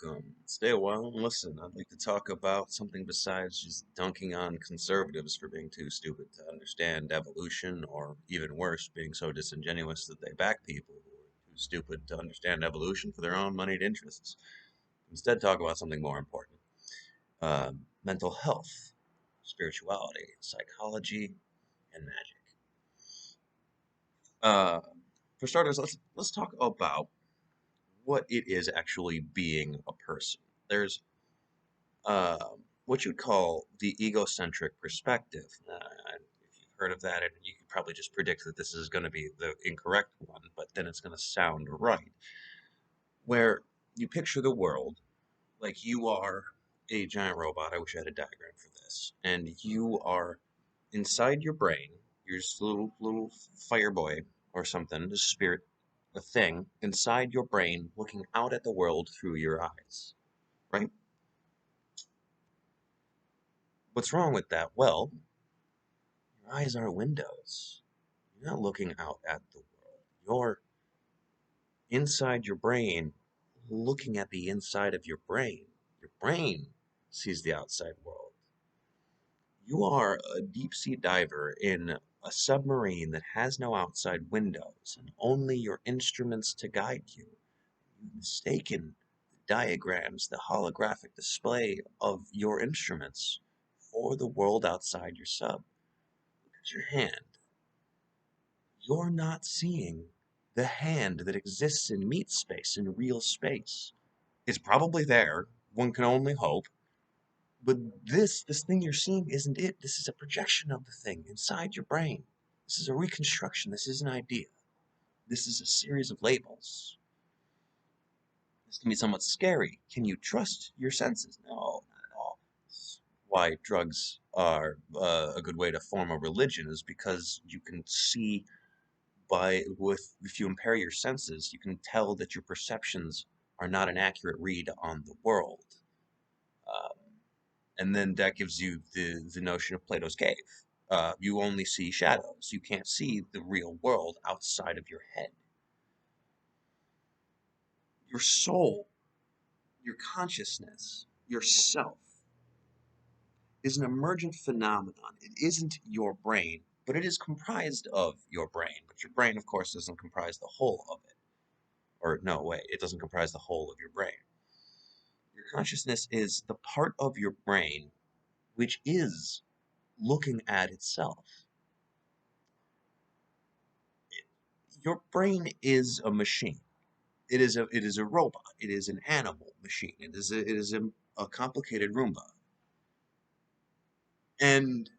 Welcome. Stay a while and listen. I'd like to talk about something besides just dunking on conservatives for being too stupid to understand evolution, or even worse, being so disingenuous that they back people who are too stupid to understand evolution for their own moneyed interests. Instead, talk about something more important: mental health, spirituality, psychology, and magic. Uh, for starters, let's talk about what it is actually being a person. There's uh, what you'd call the egocentric perspective. If you've heard of that, and you can probably just predict that this is going to be the incorrect one, but then it's going to sound right. Where you picture the world like you are a giant robot. I wish I had a diagram for this. And you are inside your brain. You're just a little fire boy or something, a spirit, a thing inside your brain, looking out at the world through your eyes. Right? What's wrong with that? Well, your eyes are windows. You're not looking out at the world. You're inside your brain, looking at the inside of your brain. Your brain sees the outside world. You are a deep sea diver in a submarine that has no outside windows and only your instruments to guide you. You've mistaken the diagrams, the holographic display of your instruments for the world outside your sub. Look at your hand. You're not seeing the hand that exists in meat space, in real space. It's probably there. One can only hope. But this thing you're seeing isn't it. This is a projection of the thing inside your brain. This is a reconstruction. This is an idea. This is a series of labels. This can be somewhat scary. Can you trust your senses? No, not at all. That's why drugs are a good way to form a religion, is because you can see if you impair your senses, you can tell that your perceptions are not an accurate read on the world. Um, and then that gives you the notion of Plato's cave. You only see shadows. You can't see the real world outside of your head. Your soul, your consciousness, yourself is an emergent phenomenon. It isn't your brain, but it is comprised of your brain. But your brain, of course, doesn't comprise the whole of it. Or, no, wait, it doesn't comprise the whole of your brain. Your consciousness is the part of your brain which is looking at itself. Your brain is a machine. It is a robot. It is an animal machine. It is a complicated Roomba. And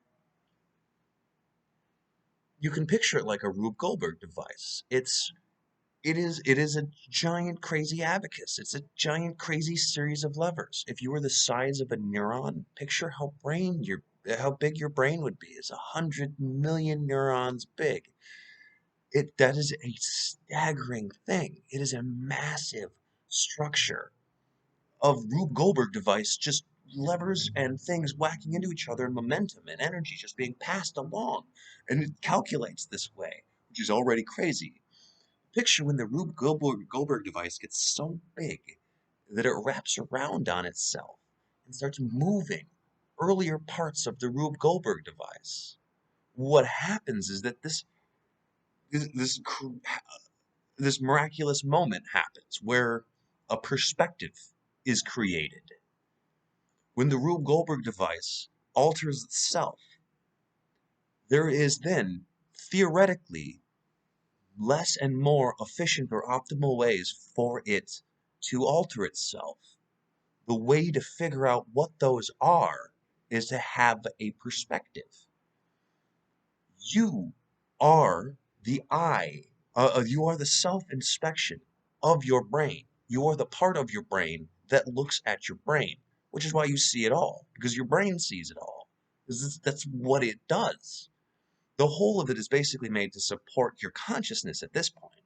you can picture it like a Rube Goldberg device. It is a giant crazy abacus. It's a giant crazy series of levers. If you were the size of a neuron, picture how big your brain would be. It's 100 million neurons big. That is a staggering thing. It is a massive structure of Rube Goldberg device, just levers and things whacking into each other, and momentum and energy just being passed along. And it calculates this way, which is already crazy. Picture when the Rube Goldberg device gets so big that it wraps around on itself and starts moving earlier parts of the Rube Goldberg device. What happens is that this this miraculous moment happens where a perspective is created. When the Rube Goldberg device alters itself, there is then theoretically less and more efficient or optimal ways for it to alter itself. The way to figure out what those are is to have a perspective. You are the eye, you are the self inspection of your brain. You are the part of your brain that looks at your brain, which is why you see it all, because your brain sees it all. That's what it does. The whole of it is basically made to support your consciousness at this point.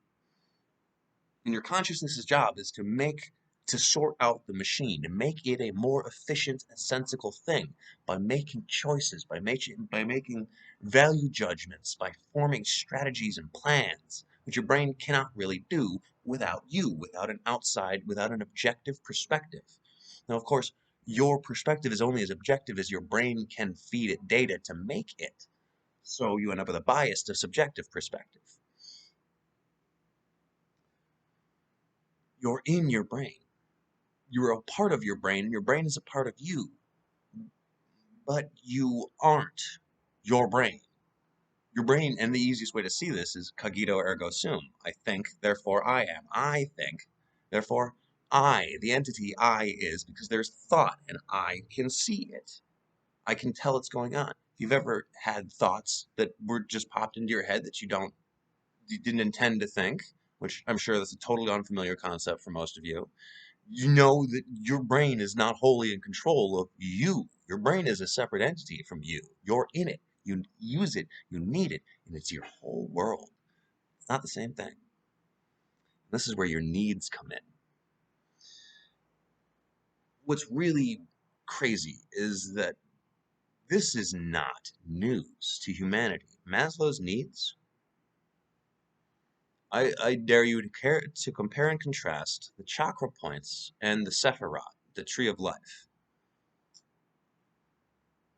And your consciousness's job is to sort out the machine, to make it a more efficient and sensible thing by making choices, by making value judgments, by forming strategies and plans, which your brain cannot really do without you, without an outside, without an objective perspective. Now, of course, your perspective is only as objective as your brain can feed it data to make it. So you end up with a biased, a subjective perspective. You're in your brain. You're a part of your brain, and your brain is a part of you. But you aren't your brain. Your brain, and the easiest way to see this is cogito ergo sum. I think, therefore I am. I think, therefore I. The entity I is because there's thought, and I can see it. I can tell it's going on. If you've ever had thoughts that were just popped into your head that you didn't intend to think, which I'm sure that's a totally unfamiliar concept for most of you, you know that your brain is not wholly in control of you. Your brain is a separate entity from you. You're in it. You use it. You need it. And it's your whole world. It's not the same thing. This is where your needs come in. What's really crazy is that this is not news to humanity. Maslow's needs, I dare you to compare and contrast the chakra points and the Sephirot, the tree of life.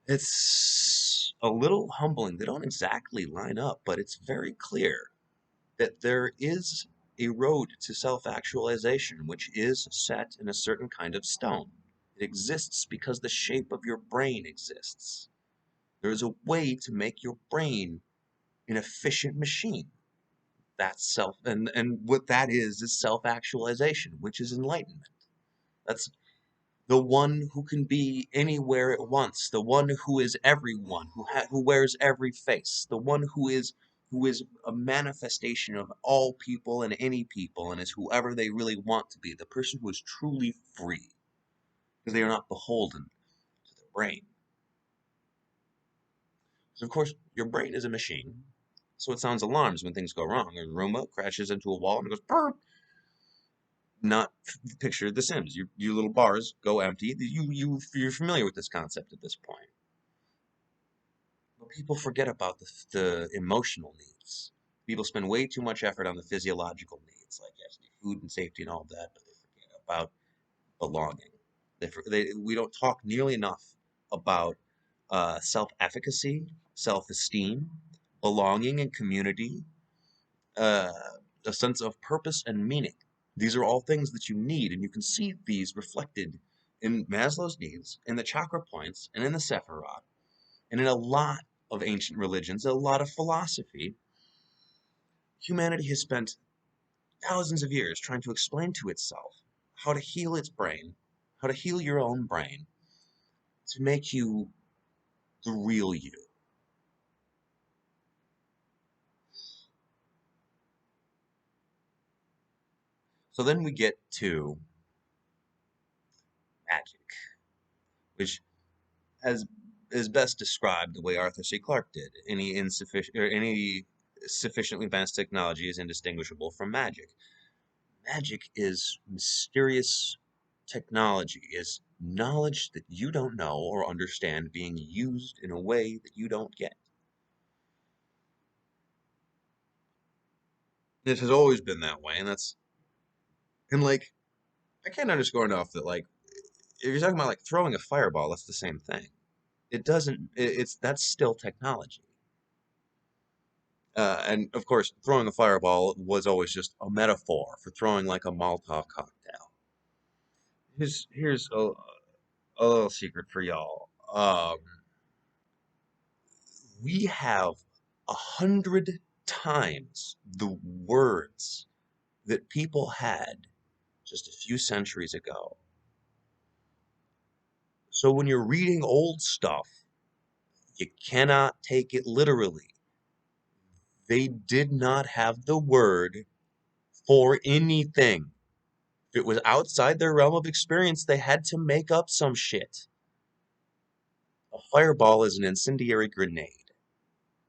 It's a little humbling. They don't exactly line up, but it's very clear that there is a road to self-actualization which is set in a certain kind of stone. It exists because the shape of your brain exists. There is a way to make your brain an efficient machine. That's and what that is self-actualization, which is enlightenment. That's the one who can be anywhere at once, the one who is everyone, who wears every face, the one who is a manifestation of all people and any people and is whoever they really want to be, the person who is truly free, because they are not beholden to their brain. So of course, your brain is a machine, so it sounds alarms when things go wrong. A Roomba crashes into a wall and it goes, "Brr." Not picture The Sims. Your little bars go empty. You're familiar with this concept at this point. But people forget about the emotional needs. People spend way too much effort on the physiological needs, like yes, food and safety and all that, but they forget about belonging. We don't talk nearly enough about self-efficacy, self-esteem, belonging and community, uh, a sense of purpose and meaning. These are all things that you need, and you can see these reflected in Maslow's needs, in the chakra points, and in the Sephirot, and in a lot of ancient religions, a lot of philosophy. Humanity has spent thousands of years trying to explain to itself how to heal its brain, how to heal your own brain, to make you the real you. So then we get to magic, which has is best described the way Arthur C. Clarke did. Any sufficiently advanced technology is indistinguishable from magic. Magic is mysterious technology, is knowledge that you don't know or understand being used in a way that you don't get. This has always been that way, and like I can't underscore enough that like if you're talking about like throwing a fireball, that's the same thing. It doesn't. It's that's still technology. And of course, throwing a fireball was always just a metaphor for throwing like a Molotov cocktail. Here's a little secret for y'all. We have 100 times the words that people had just a few centuries ago. So when you're reading old stuff, you cannot take it literally. They did not have the word for anything. If it was outside their realm of experience, they had to make up some shit. A fireball is an incendiary grenade.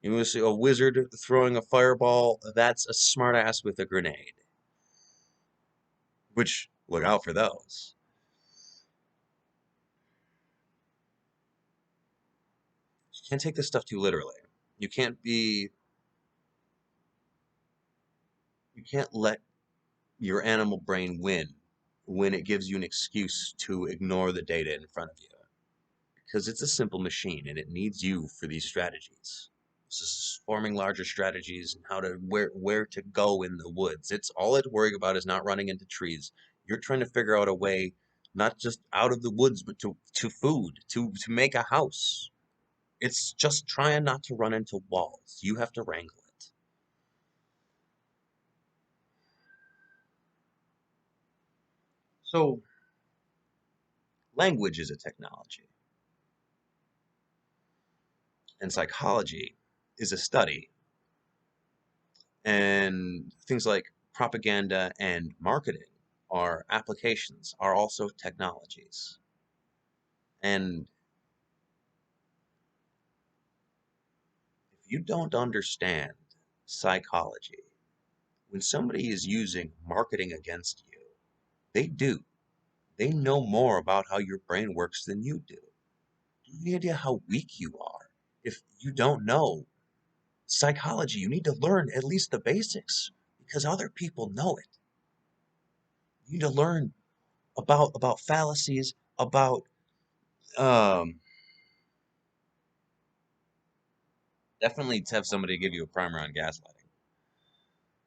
You want to see a wizard throwing a fireball? That's a smartass with a grenade. Which, look out for those. You can't take this stuff too literally. You can't be can't let your animal brain win when it gives you an excuse to ignore the data in front of you. Because it's a simple machine and it needs you for these strategies. This is forming larger strategies and how to where to go in the woods. It's all it's worrying about is not running into trees. You're trying to figure out a way not just out of the woods but to food, to make a house. It's just trying not to run into walls. You have to wrangle it. So language is a technology, and psychology is a study, and things like propaganda and marketing are applications, are also technologies. And if you don't understand psychology, when somebody is using marketing against you, they do. They know more about how your brain works than you do. Do you have any idea how weak you are? If you don't know psychology, you need to learn at least the basics because other people know it. You need to learn about fallacies, about um, definitely to have somebody give you a primer on gaslighting.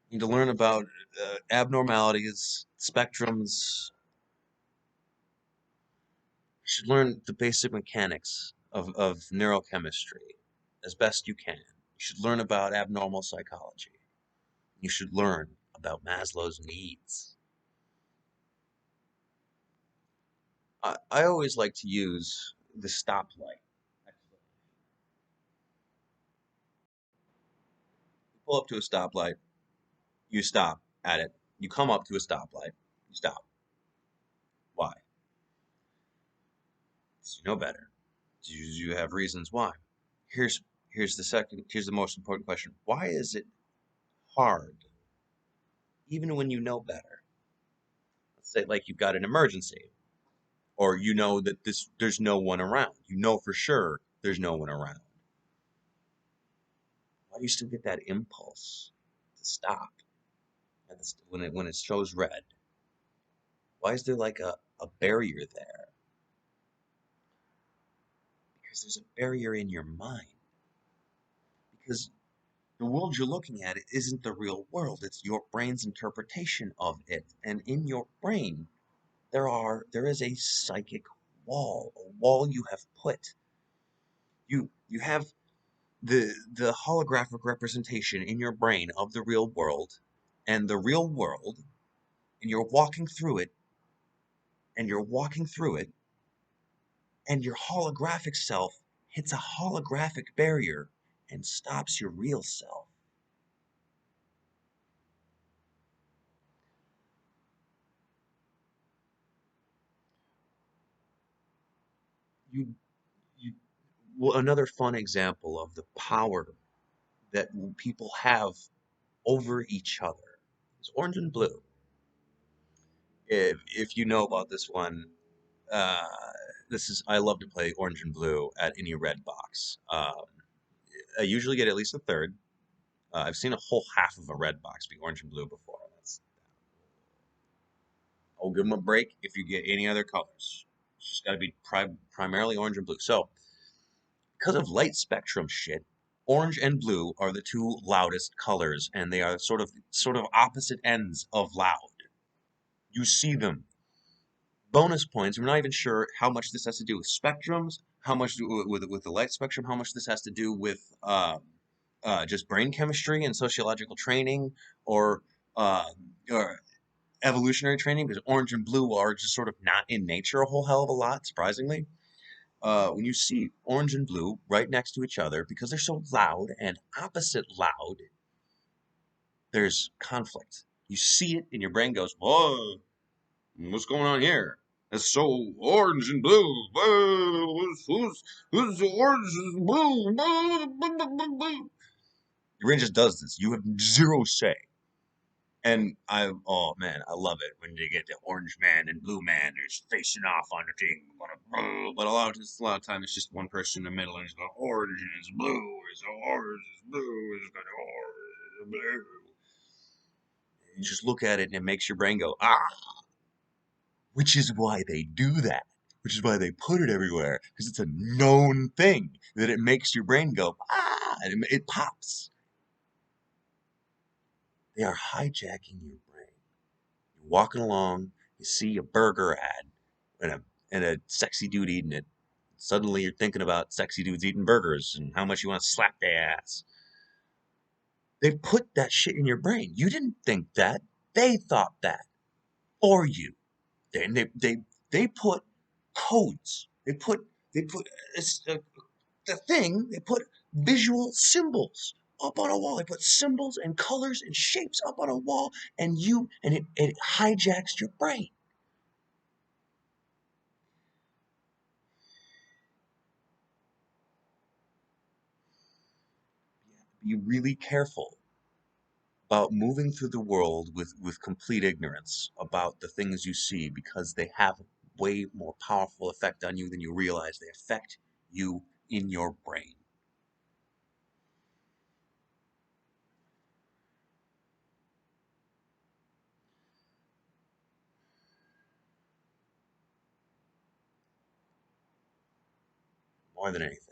You need to learn about abnormalities, spectrums. You should learn the basic mechanics of neurochemistry as best you can. You should learn about abnormal psychology. You should learn about Maslow's needs. I always like to use the stoplight. You pull up to a stoplight, you stop at it. You come up to a stoplight, you stop. Why? Because you know better. You have reasons why. Here's here's the most important question. Why is it hard, even when you know better? Let's say like you've got an emergency, or you know that there's no one around. You know for sure there's no one around. Why do you still get that impulse to stop when it shows red? Why is there like a barrier there? Because there's a barrier in your mind. Because the world you're looking at isn't the real world. It's your brain's interpretation of it. And in your brain, there is a psychic wall, a wall you have put. You have the holographic representation in your brain of the real world, and you're walking through it, and you're walking through it, and your holographic self hits a holographic barrier and stops your real self. You you well, another fun example of the power that people have over each other is orange and blue. If you know about this one, uh, this is I love to play orange and blue at any red box. I usually get at least a third. I've seen a whole half of a red box be orange and blue before. I'll give them a break if you get any other colors. It's just got to be primarily orange and blue. So, because of light spectrum shit, orange and blue are the two loudest colors, and they are sort of opposite ends of loud. You see them. Bonus points. We're not even sure how much this has to do with spectrums, how much with the light spectrum, how much this has to do with just brain chemistry and sociological training, or uh, or evolutionary training, because orange and blue are just sort of not in nature a whole hell of a lot, surprisingly. When you see orange and blue right next to each other, because they're so loud and opposite loud, there's conflict. You see it, and your brain goes, "Whoa, what's going on here? It's so orange and blue. Whoa, who's orange and blue?" Your brain just does this. You have zero say. And oh man, I love it when they get the orange man and blue man. They're just facing off on the thing. But a lot of time, it's just one person in the middle, and it's got orange and it's blue. It's orange, it's blue, it's got orange, blue. You just look at it and it makes your brain go, ah, which is why they do that. Which is why they put it everywhere, because it's a known thing that it makes your brain go, ah, and it pops. They are hijacking your brain. You're walking along, you see a burger ad and a sexy dude eating it. Suddenly you're thinking about sexy dudes eating burgers and how much you want to slap their ass. They put that shit in your brain. You didn't think that. They thought that for you. And they put codes. They put the thing. They put visual symbols up on a wall. They put symbols and colors and shapes up on a wall, and it hijacks your brain. Be really careful about moving through the world with complete ignorance about the things you see, because they have a way more powerful effect on you than you realize. They affect you in your brain. More than anything.